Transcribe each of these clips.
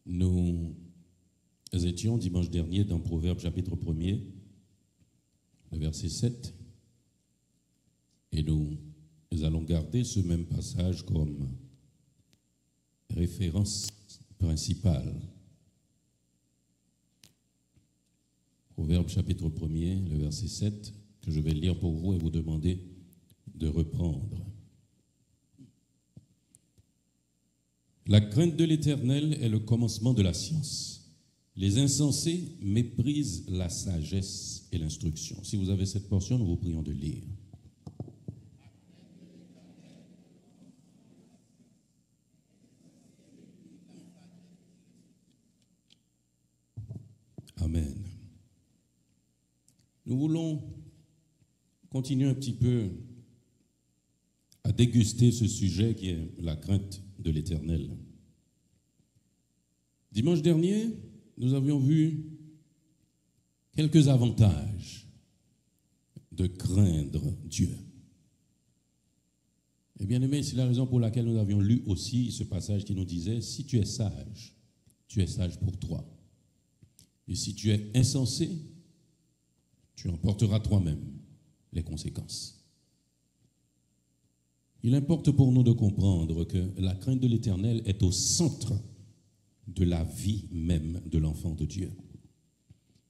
Nous étions dimanche dernier dans Proverbes chapitre 1er, le verset 7, et nous allons garder ce même passage comme référence principale. Proverbes chapitre 1er, le verset 7, que je vais lire pour vous et vous demander de reprendre. La crainte de l'Éternel est le commencement de la science. Les insensés méprisent la sagesse et l'instruction. Si vous avez cette portion, nous vous prions de lire. Amen. Nous voulons continuer un petit peu à déguster ce sujet qui est la crainte de l'Éternel. Dimanche dernier, nous avions vu quelques avantages de craindre Dieu. Et bien aimé, c'est la raison pour laquelle nous avions lu aussi ce passage qui nous disait, si tu es sage pour toi. Et si tu es insensé, tu en porteras toi-même les conséquences. Il importe pour nous de comprendre que la crainte de l'Éternel est au centre de la vie même de l'enfant de Dieu.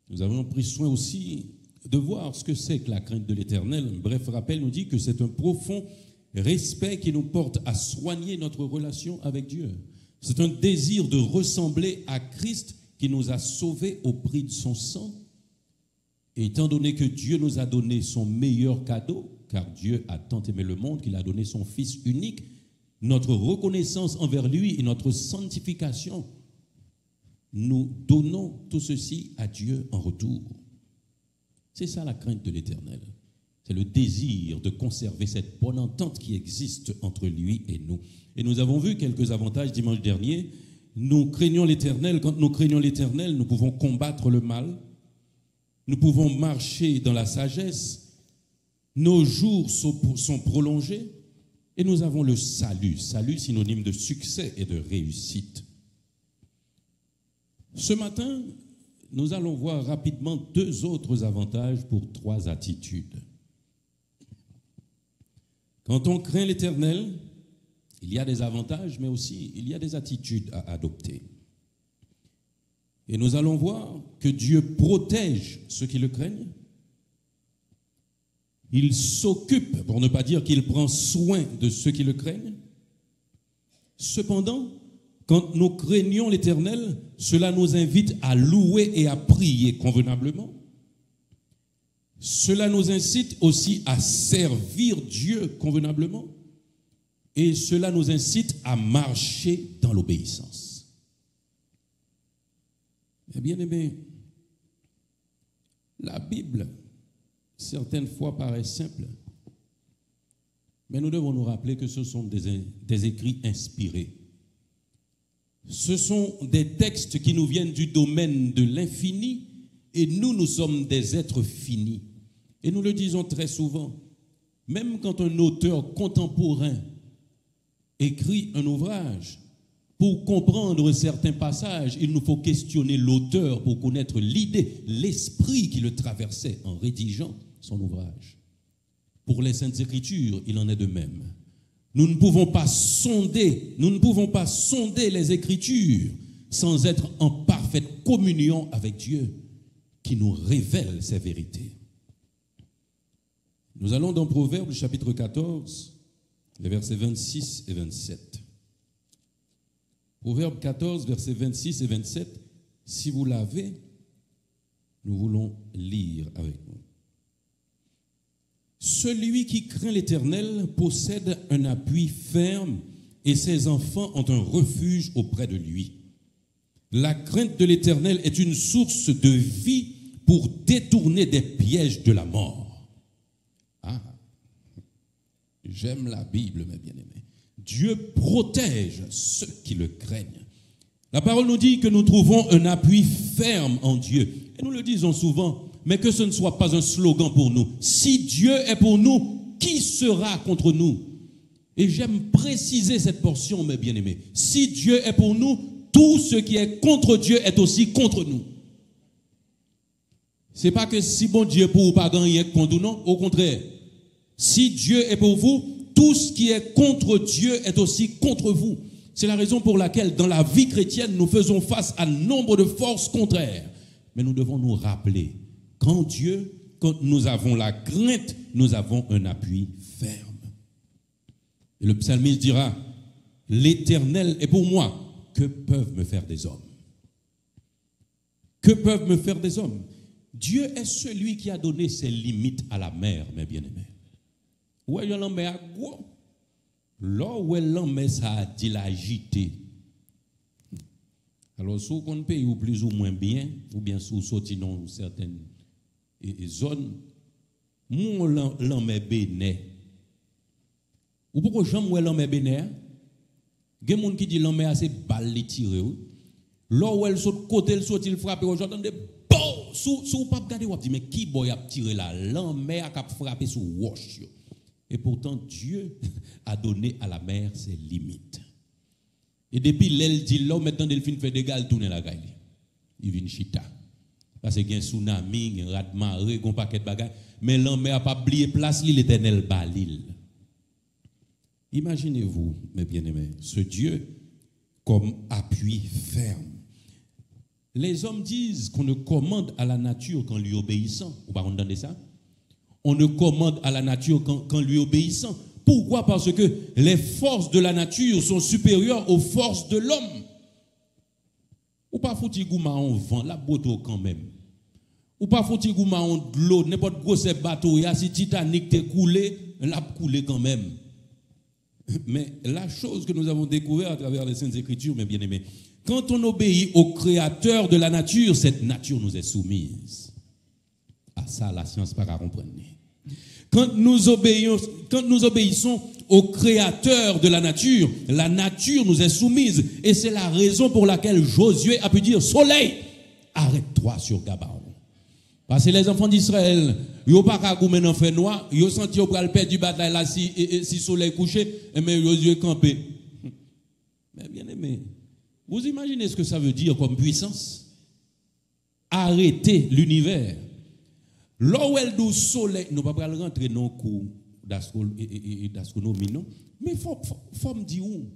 Nous avons pris soin aussi de voir ce que c'est que la crainte de l'Éternel. Bref rappel nous dit que c'est un profond respect qui nous porte à soigner notre relation avec Dieu. C'est un désir de ressembler à Christ qui nous a sauvés au prix de son sang. Et étant donné que Dieu nous a donné son meilleur cadeau, car Dieu a tant aimé le monde qu'il a donné son Fils unique, notre reconnaissance envers lui et notre sanctification, nous donnons tout ceci à Dieu en retour. C'est ça la crainte de l'Éternel. C'est le désir de conserver cette bonne entente qui existe entre lui et nous. Et nous avons vu quelques avantages dimanche dernier. Nous craignons l'Éternel. Quand nous craignons l'Éternel, nous pouvons combattre le mal. Nous pouvons marcher dans la sagesse. Nos jours sont prolongés. Et nous avons le salut. Salut synonyme de succès et de réussite. Ce matin, nous allons voir rapidement deux autres avantages pour trois attitudes. Quand on craint l'Éternel, il y a des avantages, mais aussi il y a des attitudes à adopter. Et nous allons voir que Dieu protège ceux qui le craignent. Il s'occupe, pour ne pas dire qu'il prend soin de ceux qui le craignent. Cependant, quand nous craignons l'Éternel, cela nous invite à louer et à prier convenablement. Cela nous incite aussi à servir Dieu convenablement. Et cela nous incite à marcher dans l'obéissance. Mais bien aimé, la Bible, certaines fois paraît simple, mais nous devons nous rappeler que ce sont des écrits inspirés. Ce sont des textes qui nous viennent du domaine de l'infini et nous sommes des êtres finis. Et nous le disons très souvent, même quand un auteur contemporain écrit un ouvrage, pour comprendre certains passages, il nous faut questionner l'auteur pour connaître l'idée, l'esprit qui le traversait en rédigeant son ouvrage. Pour les Saintes Écritures, il en est de même. Nous ne pouvons pas sonder les Écritures sans être en parfaite communion avec Dieu qui nous révèle ces vérités. Nous allons dans Proverbes chapitre 14, les versets 26 et 27. Proverbe 14, versets 26 et 27, si vous l'avez, nous voulons lire avec nous. Celui qui craint l'Éternel possède un appui ferme et ses enfants ont un refuge auprès de lui. La crainte de l'Éternel est une source de vie pour détourner des pièges de la mort. Ah, j'aime la Bible, mes bien-aimés. Dieu protège ceux qui le craignent. La parole nous dit que nous trouvons un appui ferme en Dieu. Et nous le disons souvent, mais que ce ne soit pas un slogan pour nous. Si Dieu est pour nous, qui sera contre nous? Et j'aime préciser cette portion, mes bien-aimés. Si Dieu est pour nous, tout ce qui est contre Dieu est aussi contre nous. C'est pas que si bon Dieu pour vous pas gagner contre nous, non, au contraire. Si Dieu est pour vous, tout ce qui est contre Dieu est aussi contre vous. C'est la raison pour laquelle dans la vie chrétienne, nous faisons face à nombre de forces contraires. Mais nous devons nous rappeler, quand nous avons la crainte, nous avons un appui ferme. Et le psalmiste dira, l'Éternel est pour moi. Que peuvent me faire des hommes? Que peuvent me faire des hommes? Dieu est celui qui a donné ses limites à la mer, mes bien-aimés. Où est la mer à gros? Là où est la mer, ça a dit l'agité. Alors, si on paye ou plus ou moins bien, ou bien si on sortit dans certaines zones, mon la mer béné. Ou pourquoi jamais la mer béné? Il y a des gens qui disent que l'homme est assez balle tiré. Là où elle saute côté, elle saute, il frappe, j'entends des bon, sous pas regarder, on dit mais qui boy a tiré là? L'homme a frappé sur wash. Et pourtant Dieu a donné à la mer ses limites. Et depuis l'elle dit là maintenant Delphine fait des gales tourner la gaille. Il vient chita. Parce qu'il y a un tsunami, un raz de marée, un paquet de bagages, mais l'homme a pas oublié place l'Éternel balil. Imaginez-vous, mes bien-aimés, ce Dieu comme appui ferme. Les hommes disent qu'on ne commande à la nature qu'en lui obéissant. Vous ne entendez ça? On ne commande à la nature qu'en lui obéissant. Pourquoi? Parce que les forces de la nature sont supérieures aux forces de l'homme. Ou pas foutu gouma en vent, la bateau quand même. Ou pas foutu gouma en de l'eau, n'importe gros bateau, si Titanic t'est coulé, l'a coulé quand même. Mais la chose que nous avons découvert à travers les Saintes Écritures, mes bien-aimés, quand on obéit au Créateur de la nature, cette nature nous est soumise. À ça, la science pas à comprendre. Quand nous obéissons au Créateur de la nature nous est soumise. Et c'est la raison pour laquelle Josué a pu dire, soleil, arrête-toi sur Gabaon. Parce que les enfants d'Israël, ils n'ont pas qu'à goumer dans le feu noir, ils ont senti qu'ils ont perdre du bataille là si le soleil couché, mais ils ont campé. Mais bien aimé, vous imaginez ce que ça veut dire comme puissance? Arrêter l'univers. Là où elle dit soleil, nous ne pouvons pas rentrer dans le cours d'astronomie, non? Mais il faut me dire où?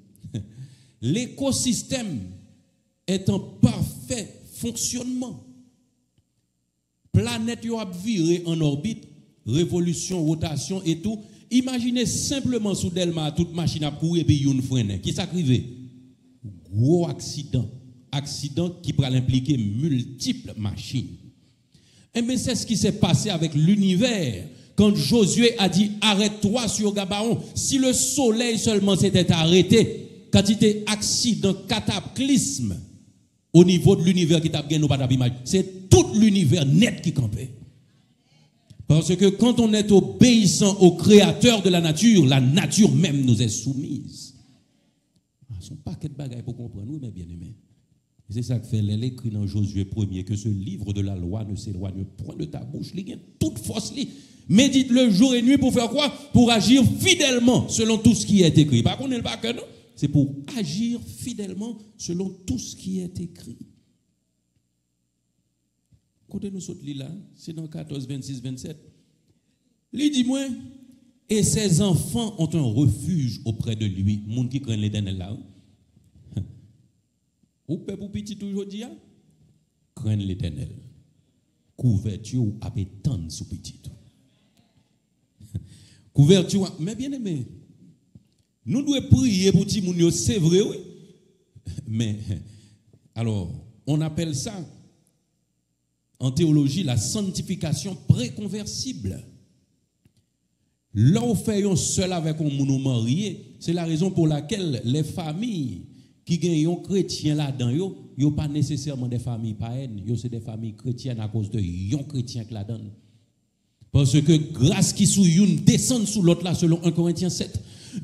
L'écosystème est en parfait fonctionnement. Planète yo a viré en orbite, révolution, rotation et tout. Imaginez simplement sous Delma, toute machine a courir et puis une freine. Qui s'arrive? Gros accident. Accident qui pourrait impliquer multiples machines. Et mais c'est ce qui s'est passé avec l'univers. Quand Josué a dit arrête-toi sur Gabaon, si le soleil seulement s'était arrêté, quand il était accident, cataclysme, au niveau de l'univers qui t'a gagné, c'est tout l'univers net qui campait. Parce que quand on est obéissant au Créateur de la nature même nous est soumise. Ce ne sont pas quelques bagailles pour comprendre, nous, mes bien-aimés. C'est ça que fait l'écrit dans Josué 1er, que ce livre de la loi ne s'éloigne point de ta bouche. Il y a toute force. Médite le jour et nuit pour faire quoi? Pour agir fidèlement selon tout ce qui est écrit. Par contre, pas que non. C'est pour agir fidèlement selon tout ce qui est écrit. Quand nous sommes là, c'est dans 14, 26, 27. Il dit moi, et ses enfants ont un refuge auprès de lui. Moun qui craignent l'Éternel là. Ou peut pour petit toujours dire, craignent l'Éternel. Couverture ou appétence sous petit. Couverture, mais bien aimé. Nous devons prier pour ti moun, c'est vrai, oui. Mais, alors, on appelle ça, en théologie, la sanctification préconversible. Là où fait seul avec un moun marié, c'est la raison pour laquelle les familles qui gagnent un chrétien là-dedans, yo pas nécessairement des familles païennes, c'est des familles chrétiennes à cause de yon chrétien qui là-dedans. Parce que grâce qui sous une descend sous l'autre là, selon 1 Corinthiens 7.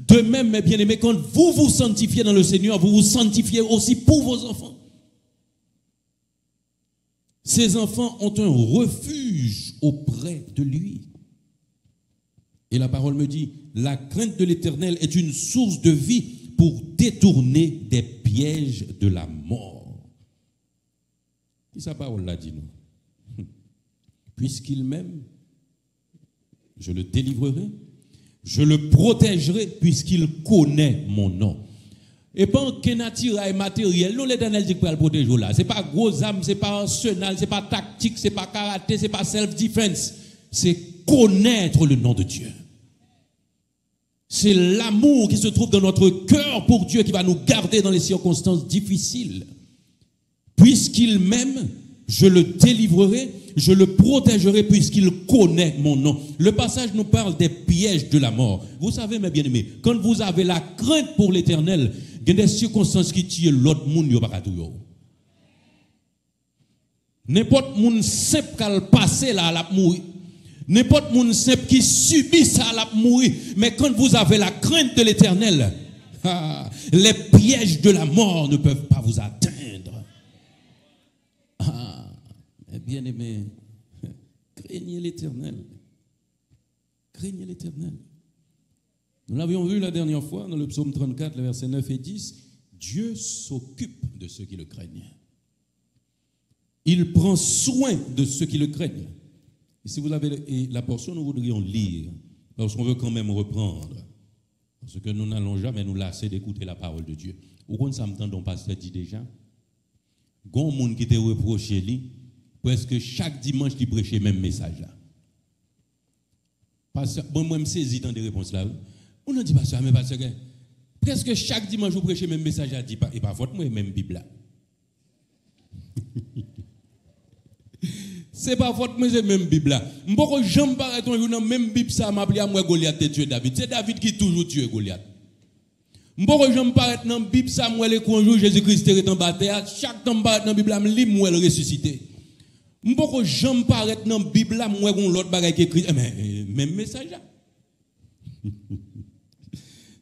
De même, mes bien-aimés, quand vous vous sanctifiez dans le Seigneur, vous vous sanctifiez aussi pour vos enfants. Ces enfants ont un refuge auprès de lui. Et la parole me dit, la crainte de l'Éternel est une source de vie pour détourner des pièges de la mort. Qui sa parole l'a dit nous? Puisqu'il m'aime, je le délivrerai, je le protégerai puisqu'il connaît mon nom. Et pas qu'un attirail matériel, non l'Éternel dit pour le protéger là. C'est pas gros âme, c'est pas arsenal, c'est pas tactique, c'est pas karaté, c'est pas self-defense. C'est connaître le nom de Dieu. C'est l'amour qui se trouve dans notre cœur pour Dieu qui va nous garder dans les circonstances difficiles. Puisqu'il m'aime, je le délivrerai, je le protégerai puisqu'il connaît mon nom. Le passage nous parle des pièges de la mort. Vous savez, mes bien-aimés, quand vous avez la crainte pour l'Éternel, il y a des circonstances qui tuent l'autre monde, il n'y a pas de tout. N'importe monde simple qui a passé là, il a mourir. N'importe monde simple qui subit ça, il a mourir. Mais quand vous avez la crainte de l'Éternel, les pièges de la mort ne peuvent pas vous atteindre. Bien-aimé, craignez l'Éternel. Craignez l'Éternel. Nous l'avions vu la dernière fois dans le psaume 34, le verset 9 et 10. Dieu s'occupe de ceux qui le craignent. Il prend soin de ceux qui le craignent. Et si vous avez la portion, nous voudrions lire, parce qu'on veut quand même reprendre. Parce que nous n'allons jamais nous lasser d'écouter la parole de Dieu. Au compte, ça me tend, donc pasteur dit déjà. Gon monde qui te reproche lui, presque chaque dimanche il prêche le même message là. Parce que moi me saisis dans des réponses là. On a dit pasteur, mais pasteur, presque chaque dimanche vous prêchez le même message là, dit pas et pas votre moi même Bible là. C'est pas votre moi c'est même Bible là. M'poko jamais paraître un jour dans même Bible ça m'appelé à moi Goliath de tuer David. C'est David qui toujours tué Goliath. M'poko jamais paraître dans Bible ça moi le jour Jésus-Christ est en bataille, chaque temps paraître dans Bible là me lit moi le ressuscité. M'poko jamais paraître dans Bible là moi gon l'autre bagaille qui écrit mais même message là.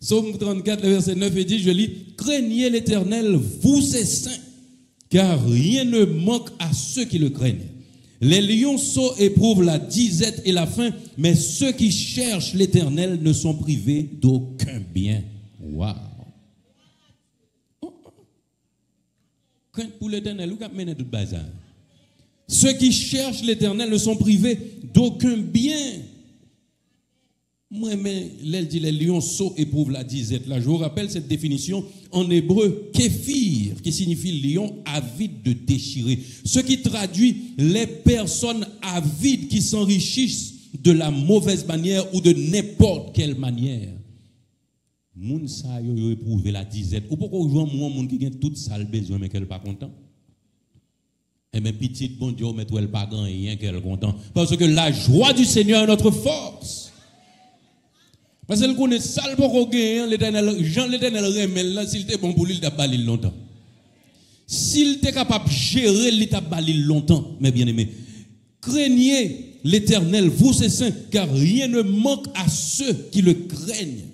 Psaume 34 le verset 9 et 10 je lis craignez l'Éternel vous ses saints car rien ne manque à ceux qui le craignent. Les lionceaux éprouvent la disette et la faim, mais ceux qui cherchent l'Éternel ne sont privés d'aucun bien. Waouh! Crainte pour l'Éternel, où mener tout bazar? Ceux qui cherchent l'Éternel ne sont privés d'aucun bien. Moi, mais elle dit les lionceaux éprouvent la disette. Là, je vous rappelle cette définition en hébreu, képhir, qui signifie lion avide de déchirer. Ce qui traduit les personnes avides qui s'enrichissent de la mauvaise manière ou de n'importe quelle manière. Moun sa yo éprouvé la disette. Ou pourquoi jouer moi moun qui gagne toute sale besoin mais qu'elle pas content? Et mes petites bon Dieu mais elle pas grand rien qu'elle content parce que la joie du Seigneur est notre force. Parce qu'elle connaît ça pour gagner l'Éternel, Jean l'Éternel remel là s'il était bon pour lui il t'a balé longtemps. S'il était capable de gérer il t'a balé longtemps mes bien-aimés. Craignez l'Éternel vous ses saints car rien ne manque à ceux qui le craignent.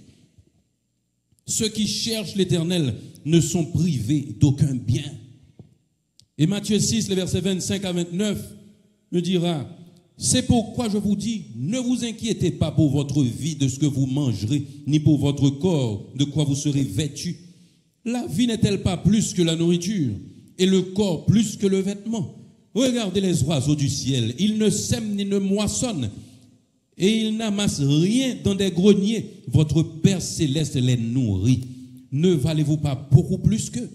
Ceux qui cherchent l'Éternel ne sont privés d'aucun bien. Et Matthieu 6 le verset 25 à 29 me dira c'est pourquoi je vous dis, ne vous inquiétez pas pour votre vie de ce que vous mangerez, ni pour votre corps de quoi vous serez vêtus. La vie n'est-elle pas plus que la nourriture, et le corps plus que le vêtement? Regardez les oiseaux du ciel, ils ne sèment ni ne moissonnent, et ils n'amassent rien dans des greniers. Votre Père céleste les nourrit. Ne valez-vous pas beaucoup plus qu'eux?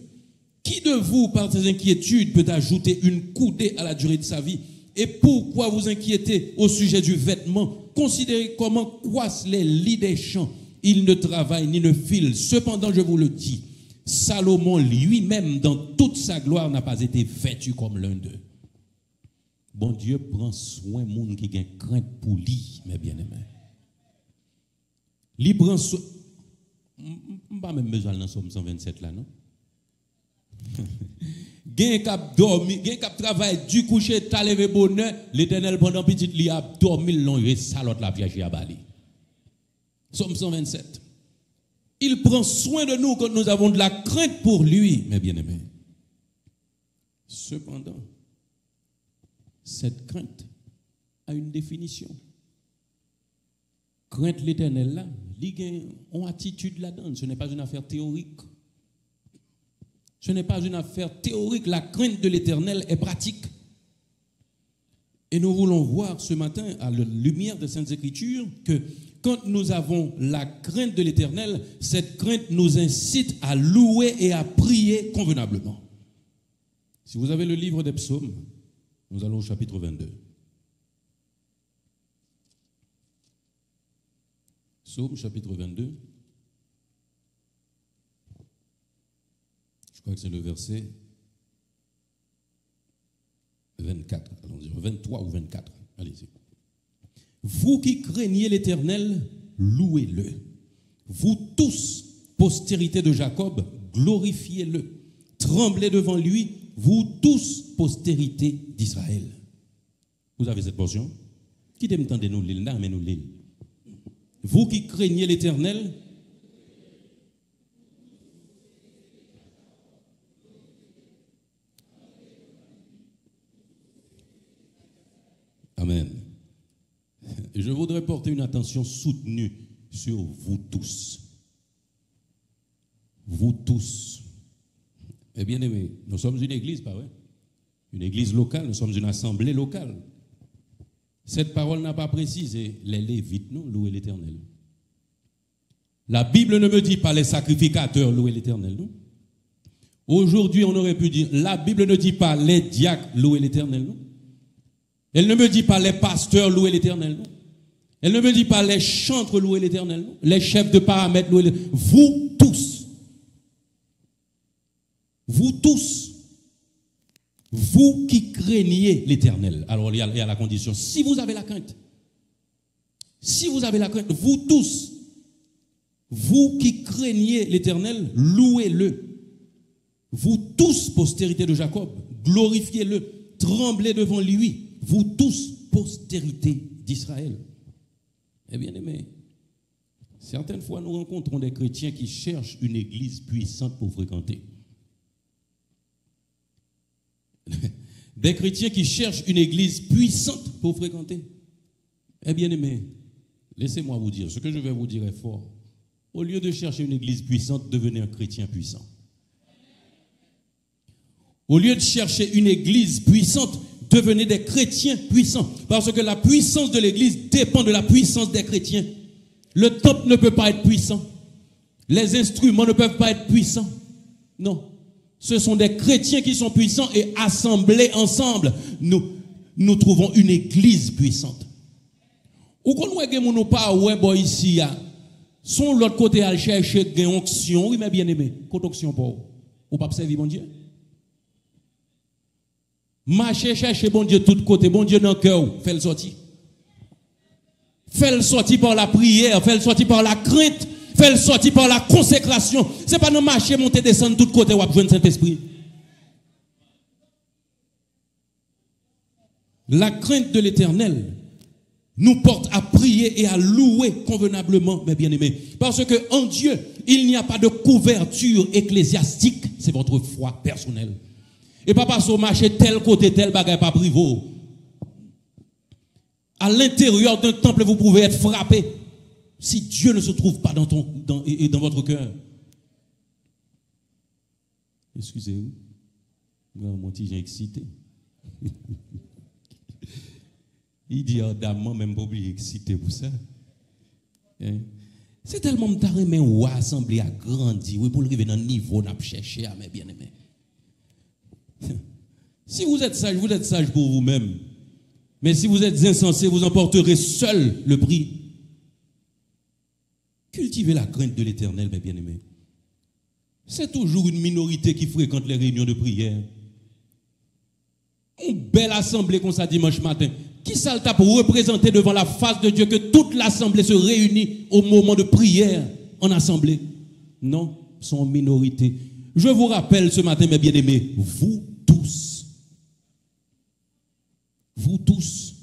Qui de vous, par ses inquiétudes, peut ajouter une coudée à la durée de sa vie? Et pourquoi vous inquiétez au sujet du vêtement? Considérez comment croissent les lits des champs. Ils ne travaillent ni ne filent. Cependant, je vous le dis, Salomon lui-même, dans toute sa gloire, n'a pas été vêtu comme l'un d'eux. Bon Dieu prend soin de monde qui a crainte pour lui, mes bien-aimés. Il prend soin. Pas même besoin dans Somme 127 là, non? Gen k'ap dormi, gen k'ap travail du coucher, t'a levé bonheur, l'Éternel pendant petite li a dormi long et salote la piège à bali. Somme 127. Il prend soin de nous quand nous avons de la crainte pour lui, mes bien-aimés. Cependant, cette crainte a une définition. crainte de l'Éternel là, il y a une attitude là-dedans. Ce n'est pas une affaire théorique. Ce n'est pas une affaire théorique. La crainte de l'Éternel est pratique. Et nous voulons voir ce matin, à la lumière des Saintes Écritures, que quand nous avons la crainte de l'Éternel, cette crainte nous incite à louer et à prier convenablement. Si vous avez le livre des psaumes, nous allons au chapitre 22. Psaume chapitre 22. Je crois que c'est le verset 24, allons dire 23 ou 24. Allez-y. Vous qui craignez l'Éternel, louez-le. Vous tous, postérité de Jacob, glorifiez-le. Tremblez devant lui, vous tous, postérité d'Israël. Vous avez cette portion? Qui t'entendez nous l'île, mais nous l'île. Vous qui craignez l'Éternel, amen. Je voudrais porter une attention soutenue sur vous tous. Vous tous. Eh bien aimé, nous sommes une église, pas vrai? Une église locale, nous sommes une assemblée locale. Cette parole n'a pas précisé les Lévites, non, louer l'Éternel. La Bible ne me dit pas les sacrificateurs louer l'Éternel, non? Aujourd'hui, on aurait pu dire, la Bible ne dit pas les diacres louer l'Éternel, non? Elle ne me dit pas les pasteurs louer l'Éternel, non? Elle ne me dit pas les chantres louer l'Éternel, non? Les chefs de paramètres louer l'Éternel. Vous tous. Vous tous. Vous qui craignez l'Éternel. Alors il y a la condition. Si vous avez la crainte. Si vous avez la crainte, vous tous. Vous qui craignez l'Éternel, louez-le. Vous tous, postérité de Jacob, glorifiez-le. Tremblez devant lui. Vous tous, postérité d'Israël. Eh bien aimé, certaines fois nous rencontrons des chrétiens qui cherchent une église puissante pour fréquenter. Des chrétiens qui cherchent une église puissante pour fréquenter. Eh bien aimé, laissez-moi vous dire, ce que je vais vous dire est fort. Au lieu de chercher une église puissante, devenez un chrétien puissant. Au lieu de chercher une église puissante, devenez des chrétiens puissants. Parce que la puissance de l'église dépend de la puissance des chrétiens. Le temple ne peut pas être puissant. Les instruments ne peuvent pas être puissants. Non. Ce sont des chrétiens qui sont puissants et assemblés ensemble, nous trouvons une église puissante. Ou qu'on ne pas ouais ici, son l'autre côté à chercher une onction, oui mais bien aimé, côté onction pour ou pas servir mon Dieu. Marcher chercher bon Dieu de tous côtés, bon Dieu dans le cœur, fait le sortir. Fait le sortir par la prière, fait le sortir par la crainte, fait le sortir par la consécration. C'est pas dans marcher, monter, descendre de tous côtés ou à joindre Saint-Esprit. La crainte de l'Éternel nous porte à prier et à louer convenablement, mes bien-aimés. Parce que en Dieu, il n'y a pas de couverture ecclésiastique, c'est votre foi personnelle. Et pas parce que marcher tel côté, tel bagage, pas privé. À l'intérieur d'un temple, vous pouvez être frappé. Si Dieu ne se trouve pas dans votre cœur. Excusez-moi. Mon petit, j'ai excité. Il dit, ardemment, même pas oublier excité pour ça. C'est tellement m'taré, mais ou assemblée a grandi. Oui, pour le arriver dans le niveau, on a cherché à mes bien-aimés. Si vous êtes sage pour vous-même. Mais si vous êtes insensé, vous emporterez seul le prix. Cultivez la crainte de l'Éternel, mes bien-aimés. C'est toujours une minorité qui fréquente les réunions de prière. Une belle assemblée comme ça dimanche matin. Qui ça t'a pour représenter devant la face de Dieu que toute l'assemblée se réunit au moment de prière en assemblée? Non, sont en minorité. Je vous rappelle ce matin, mes bien-aimés, vous tous,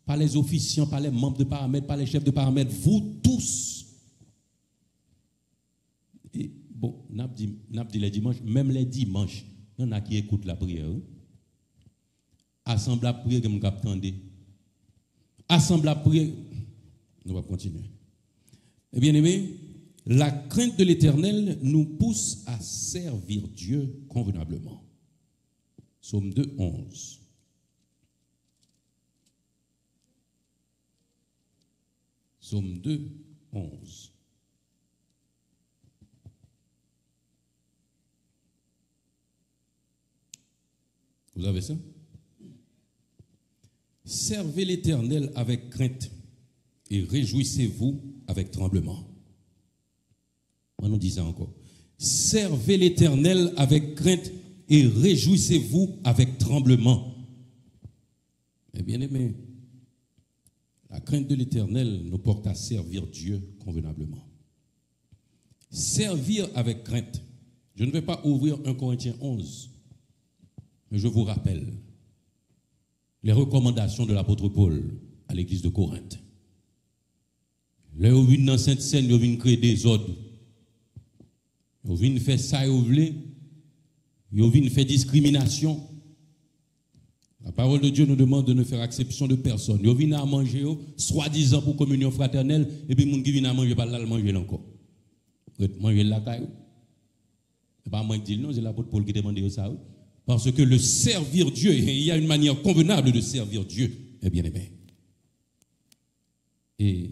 pas les officiants, pas les membres de paramètres, pas les chefs de paramètres, vous tous. Et bon, n'a dit les dimanches, même les dimanches, il y en a qui écoutent la prière. Assemblée à prière, comme vous attendez. Assemblée à prière, nous allons continuer. Eh bien aimé, la crainte de l'Éternel nous pousse à servir Dieu convenablement. Psaume 2, 11. Psaume 2, 11. Vous avez ça? Servez l'Éternel avec crainte et réjouissez-vous avec tremblement. On nous dit ça encore. Servez l'Éternel avec crainte et réjouissez-vous avec tremblement. Eh bien aimé, la crainte de l'Éternel nous porte à servir Dieu convenablement. Servir avec crainte. Je ne vais pas ouvrir 1 Corinthiens 11, mais je vous rappelle les recommandations de l'apôtre Paul à l'église de Corinthe. Là où vient dans Sainte Seine, ils viennent créer des ordres. Ils viennent faire ça, ils viennent faire discrimination. La parole de Dieu nous demande de ne faire exception de personne. Ils viennent à manger, soi-disant pour communion fraternelle, et puis les gens qui viennent à manger, pas là, manger encore. Manger la caille. Ce n'est pas moi qui dis non, c'est l'apôtre Paul qui demande ça. Parce que le servir Dieu, il y a une manière convenable de servir Dieu, eh bien aimé. Et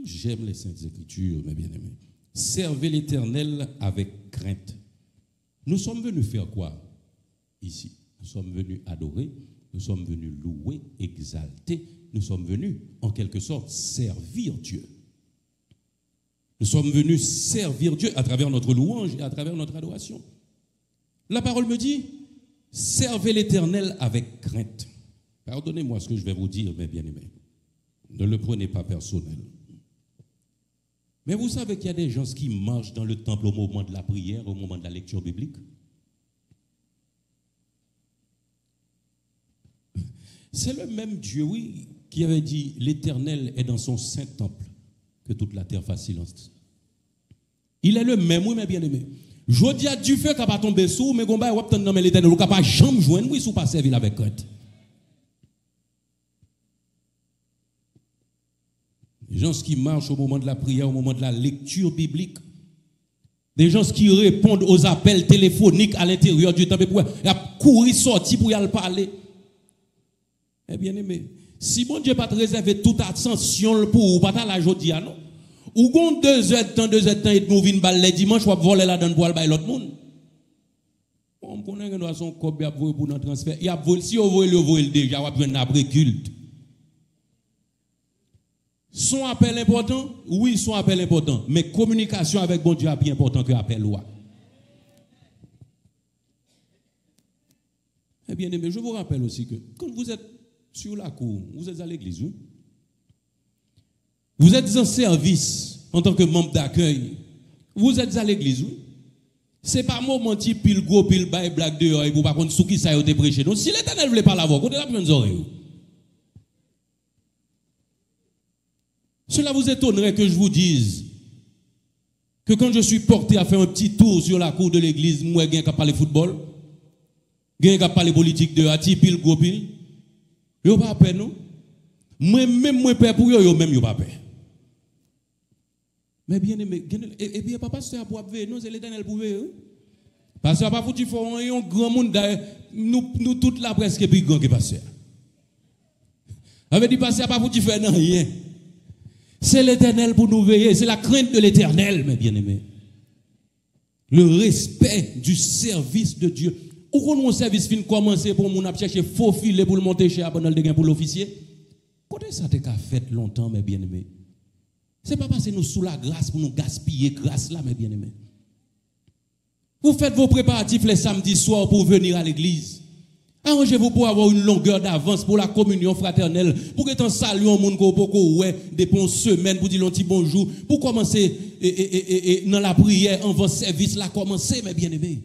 j'aime les Saintes Écritures, mes bien-aimés. Servez l'Éternel avec crainte. Nous sommes venus faire quoi ici? Nous sommes venus adorer, nous sommes venus louer, exalter, nous sommes venus en quelque sorte servir Dieu. Nous sommes venus servir Dieu à travers notre louange et à travers notre adoration. La parole me dit, servez l'Éternel avec crainte. Pardonnez-moi ce que je vais vous dire, mes bien-aimés. Ne le prenez pas personnel. Mais vous savez qu'il y a des gens qui marchent dans le temple au moment de la prière, au moment de la lecture biblique. C'est le même Dieu, oui, qui avait dit, l'Éternel est dans son saint temple, que toute la terre fasse silence. Il est le même, oui, mes bien-aimés. Je dis à Dieu fait qu'il va tomber sous, mais combat, ou non, mais l'Éternel, ou pas jamais joindre, oui, sous pas servir avec crainte. Les gens qui marchent au moment de la prière, au moment de la lecture biblique, des gens qui répondent aux appels téléphoniques à l'intérieur du temple, pour courir, sortir pour y aller parler. Eh bien aimé, si bon Dieu pas te réserver toute attention pour vous, pas la jodia, non? Ou gon 2 heures de temps, et nous vin balle les dimanches, ou voler la donne pour aller l'autre monde. On connaît que nous son cob y a volé pour notre transfert. Il a volé, si on voit déjà, on va prendre après culte. Son appel important, oui, son appel important, mais communication avec bon Dieu est plus important que l'appel loi. Eh bien aimé, je vous rappelle aussi que quand vous êtes sur la cour, vous êtes à l'église, oui? Vous êtes en service en tant que membre d'accueil. Vous êtes à l'église, oui. Ce n'est pas un moment qui pile gros, pile bas et blague dehors et vous par contre sous qui ça a été prêché. Donc si l'Éternel ne voulait pas l'avoir, vous avez la oreilles. Cela vous étonnerait que je vous dise que quand je suis porté à faire un petit tour sur la cour de l'église, moi, je vais parler football, je vais parler politique de Hati, pile gros pile. Je ne pas peur, non? Moi-même, moi, peur pour eux, même, je ne pas peur. Mais bien aimé, et bien papa c'est à pour non c'est l'Éternel pour eux. Parce que pas foutu faut un grand monde nous toute la presque plus grand que pasteur. Avait dit pasteur pas foutu faire rien. C'est l'Éternel pour nous veiller, c'est la crainte de l'Éternel mes bien-aimés. Le respect du service de Dieu. Ou quand mon service fin commencer pour mon chercher faux filet pour le monter chez abonnel de gain pour l'officier. Côté ça t'es qu'à fait longtemps mes bien-aimés. C'est pas parce que nous sous la grâce pour nous gaspiller grâce là, mes bien-aimés. Vous faites vos préparatifs les samedis soirs pour venir à l'église. Arrangez-vous pour avoir une longueur d'avance pour la communion fraternelle, pour que tu salues un monde qu'on ouais, depuis une semaine pour dire un petit bonjour, pour commencer dans la prière, en votre service, là, commencer, mes bien-aimés.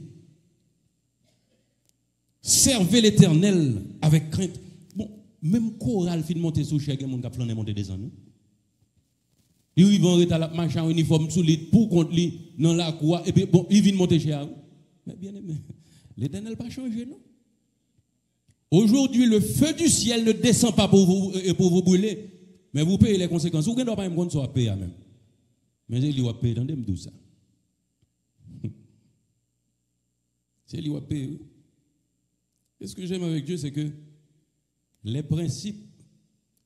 Servez l'Éternel avec crainte. Bon, même chorale fin monter sous chèque, mon gars plané monter des années. Ils vont rester la machin en uniforme sous lit pour contre lui dans la cour et puis bon ils viennent monter chez eux. Mais bien aimé, l'Éternel pas changé non. Aujourd'hui le feu du ciel ne descend pas pour vous brûler. Mais vous payez les conséquences. Vous ne pouvez pas me soit payer même. Mais il va payer dans des tout ça. C'est lui qui va payer. Et ce que j'aime avec Dieu, c'est que les principes,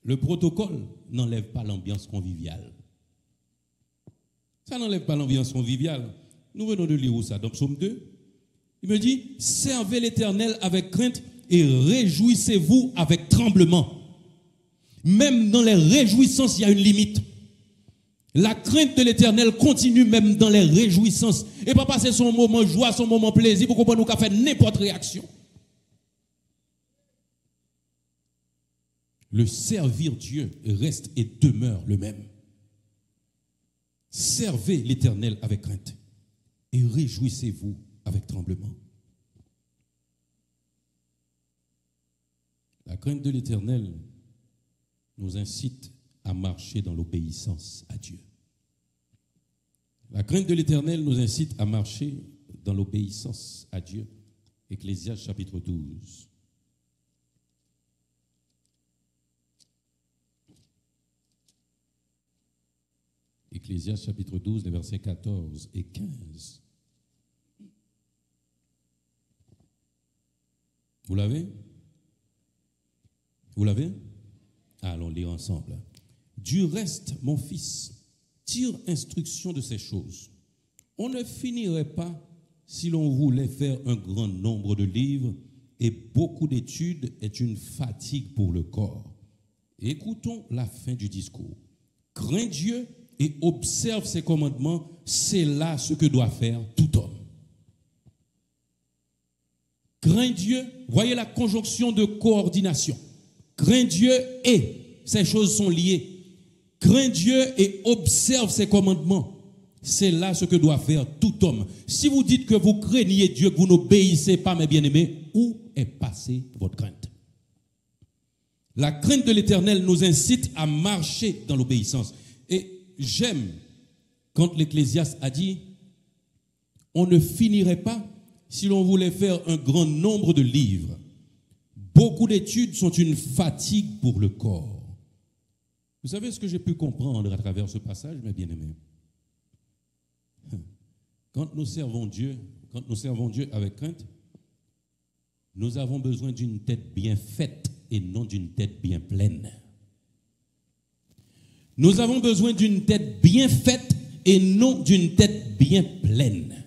le protocole n'enlève pas l'ambiance conviviale. Ça n'enlève pas l'ambiance conviviale. Nous venons de lire ça dans Psaume 2. Il me dit, servez l'Éternel avec crainte et réjouissez-vous avec tremblement. Même dans les réjouissances, il y a une limite. La crainte de l'Éternel continue même dans les réjouissances. Et pas passer son moment joie, son moment plaisir pour qu'on nous faire n'importe réaction. Le servir Dieu reste et demeure le même. Servez l'Éternel avec crainte et réjouissez-vous avec tremblement. La crainte de l'Éternel nous incite à marcher dans l'obéissance à Dieu. La crainte de l'Éternel nous incite à marcher dans l'obéissance à Dieu. Ecclésiaste chapitre 12. Ecclésiaste chapitre 12, les versets 14 et 15. Vous l'avez? Vous l'avez? Allons lire ensemble. Du reste, mon fils, tire instruction de ces choses. On ne finirait pas si l'on voulait faire un grand nombre de livres, et beaucoup d'études est une fatigue pour le corps. Écoutons la fin du discours. Crains Dieu et observe ses commandements, c'est là ce que doit faire tout homme. Crains Dieu, voyez la conjonction de coordination. Crains Dieu et, ces choses sont liées. Crains Dieu et observe ses commandements. C'est là ce que doit faire tout homme. Si vous dites que vous craignez Dieu, que vous n'obéissez pas, mes bien-aimés, où est passée votre crainte? La crainte de l'Éternel nous incite à marcher dans l'obéissance. Et j'aime quand l'Ecclésiaste a dit, on ne finirait pas si l'on voulait faire un grand nombre de livres. Beaucoup d'études sont une fatigue pour le corps. Vous savez ce que j'ai pu comprendre à travers ce passage, mes bien-aimés? Quand nous servons Dieu avec crainte, nous avons besoin d'une tête bien faite et non d'une tête bien pleine. Nous avons besoin d'une tête bien faite et non d'une tête bien pleine.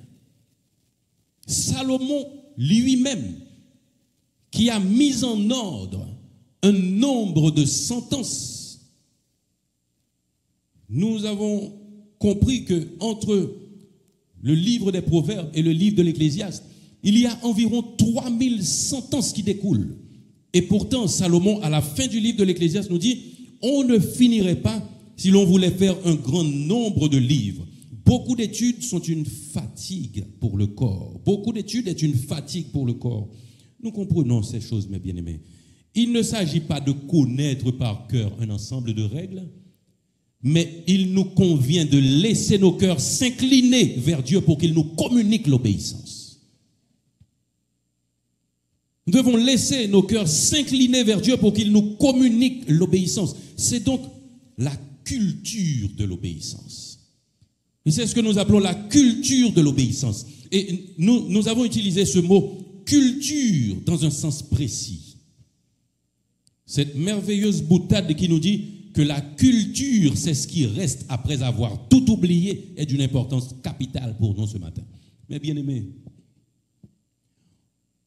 Salomon lui-même, qui a mis en ordre un nombre de sentences, nous avons compris que entre le livre des Proverbes et le livre de l'Ecclésiaste, il y a environ 3000 sentences qui découlent. Et pourtant, Salomon, à la fin du livre de l'Ecclésiaste, nous dit, on ne finirait pas si l'on voulait faire un grand nombre de livres. Beaucoup d'études sont une fatigue pour le corps. Beaucoup d'études est une fatigue pour le corps. Nous comprenons ces choses, mes bien-aimés. Il ne s'agit pas de connaître par cœur un ensemble de règles, mais il nous convient de laisser nos cœurs s'incliner vers Dieu pour qu'il nous communique l'obéissance. Nous devons laisser nos cœurs s'incliner vers Dieu pour qu'il nous communique l'obéissance. C'est donc la culture de l'obéissance. Et c'est ce que nous appelons la culture de l'obéissance. Et nous avons utilisé ce mot culture dans un sens précis. Cette merveilleuse boutade qui nous dit que la culture, c'est ce qui reste après avoir tout oublié, est d'une importance capitale pour nous ce matin. Mais bien aimés,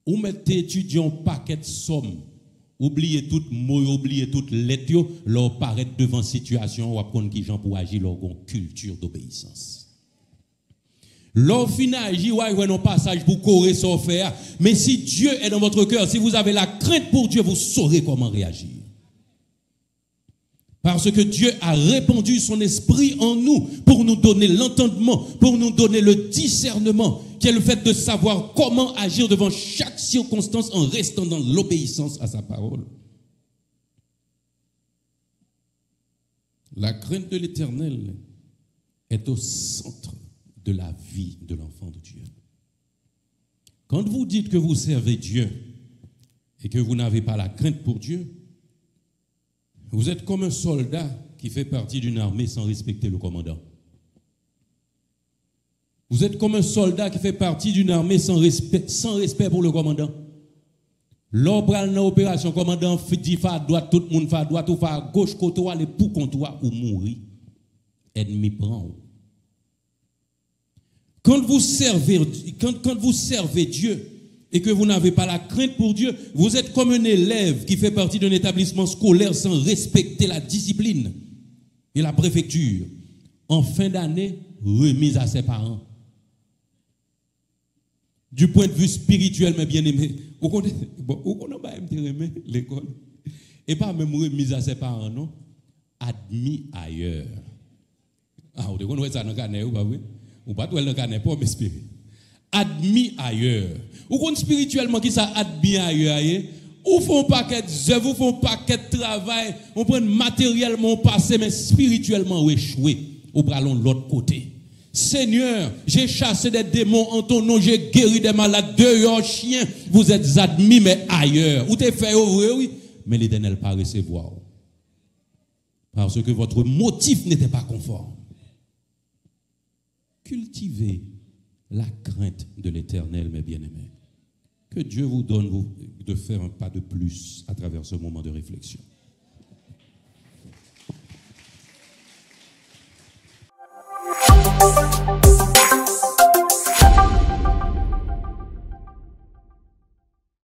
ou mettez étudiants paquet de sommes, oubliez tout mot, oubliez toute lettre, leur paraître devant situation ou apprendre qui gens pour agir leur culture d'obéissance. Leur fin agir, ouais, non passage pour courir sans faire, mais si Dieu est dans votre cœur, si vous avez la crainte pour Dieu, vous saurez comment réagir. Parce que Dieu a répandu son esprit en nous pour nous donner l'entendement, pour nous donner le discernement, qui est le fait de savoir comment agir devant chaque circonstance en restant dans l'obéissance à sa parole. La crainte de l'Éternel est au centre de la vie de l'enfant de Dieu. Quand vous dites que vous servez Dieu et que vous n'avez pas la crainte pour Dieu, Vous êtes comme un soldat qui fait partie d'une armée sans respecter le commandant. Vous êtes comme un soldat qui fait partie d'une armée sans respect pour le commandant. L'opération dans l'opération, commandant dit fa à droite, tout le monde fa à droite, ou fa à gauche, côté ou aller pour contre toi ou mourir. Ennemi prend. Quand vous servez Dieu et que vous n'avez pas la crainte pour Dieu, vous êtes comme un élève qui fait partie d'un établissement scolaire sans respecter la discipline et la préfecture. En fin d'année, remise à ses parents. Du point de vue spirituel, mes bien-aimés, on n'a pas aimé l'école. Et pas même remise à ses parents, non? Admis ailleurs. Ah, vous connaissez ça dans le carnet, ou pas oui? Ou pas dans le carnet pour m'espérer. Admis ailleurs. Ou qu'on spirituellement qui ça admis ailleurs, ou font paquet d'œuvres, ou font paquet de travail, on prend matériellement passé, mais spirituellement échoué. Ou prend l'autre côté. Seigneur, j'ai chassé des démons en ton nom, j'ai guéri des malades, dehors chiens, vous êtes admis, mais ailleurs. Ou t'es fait vrai, oui, mais l'Éternel pas recevoir. Parce que votre motif n'était pas conforme. Cultivez la crainte de l'Éternel, mes bien-aimés. Que Dieu vous donne de faire un pas de plus à travers ce moment de réflexion.